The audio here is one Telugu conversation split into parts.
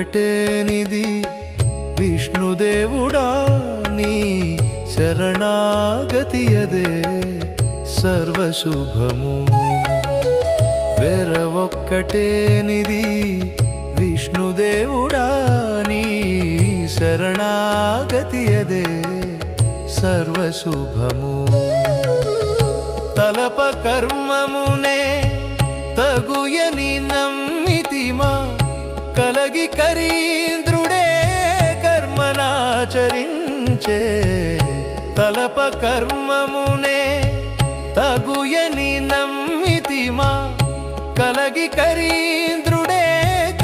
ఒక్కటేనిది విష్ణుదేవుడా నీ శరణాగతియదే సర్వశుభము. వేర ఒక్కటేనిది విష్ణుదేవుడా నీ శరణాగతియదే సర్వశుభము. తలప కర్మమునే తగుయని నమ్మితిమా కలగి కరీంద్రుడే కర్మనాచరించే. తలప కర్మమునే తగుయని నమ్మితిమా కలగి కరీంద్రుడే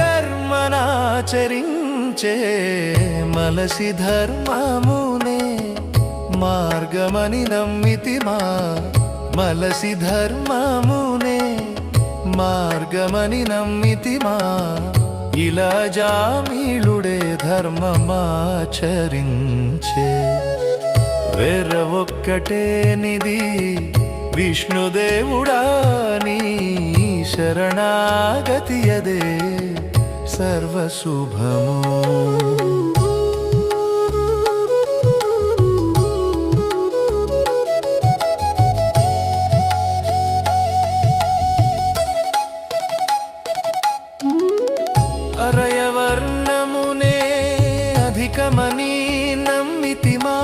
కర్మనాచరించే. మలసి ధర్మమునే మార్గమని నమ్మితిమా మలసి ధర్మమునే మార్గమని నమ్మితిమా ఇలా జామీళుడే ధర్మమాచరించే. వేర ఒక్కటేనిది విష్ణుదేవుడా నీ శరణాగతియదే సర్వశుభము. అరయవర్ణమునే అధికమని నమ్మితిమా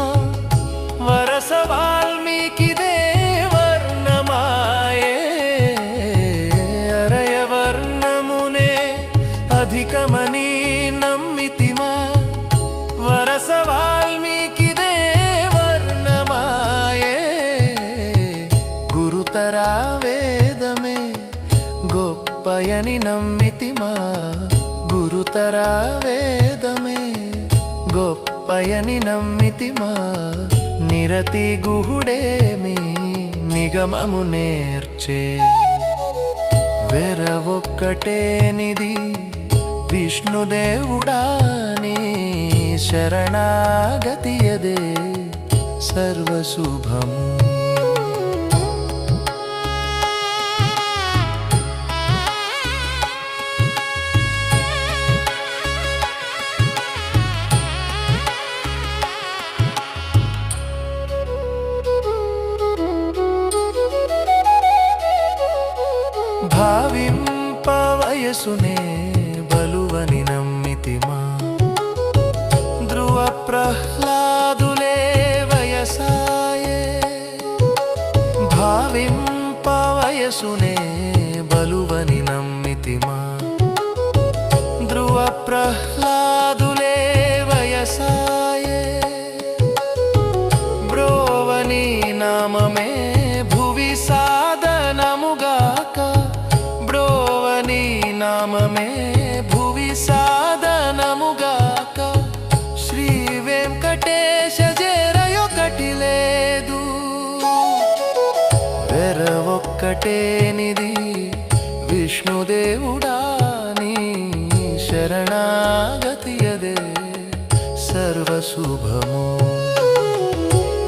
వరస వాల్మీకిదే వర్ణమాయే. అరయవర్ణమునే అధికమని నమ్మితిమా వరస వాల్మీకిదే వర్ణమాయే. గురుతరా వేదమే గొప్పయని నమ్మితిమా గురుతరా వేదమే గొప్పయని నమ్మితిమా నిరతి గుహుడేమి నిగమము నేర్చే. వేర ఒక్కటేనిది విష్ణుదేవుడా నీ శరణాగతియదే సర్వశుభము. భావింప వయసునే బలువని నమ్మితిమా ధ్రువ ప్రహ్లాదులే వయసాయే. భావింప వయసునే బలువని నమ్మితిమా ధ్రువ ప్రహ్లాదులే వయసాయే. బ్రోవని నామమే భువి సాధనముగాక బ్రోవని నామమే భువి సాధనముగాక. శ్రీ వెంకటేశ జరయొకటి లేదు. వేర ఒక్కటేనిది విష్ణుదేవుడా నీ శరణాగతియదే సర్వశుభము.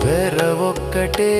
వేర ఒక్కటే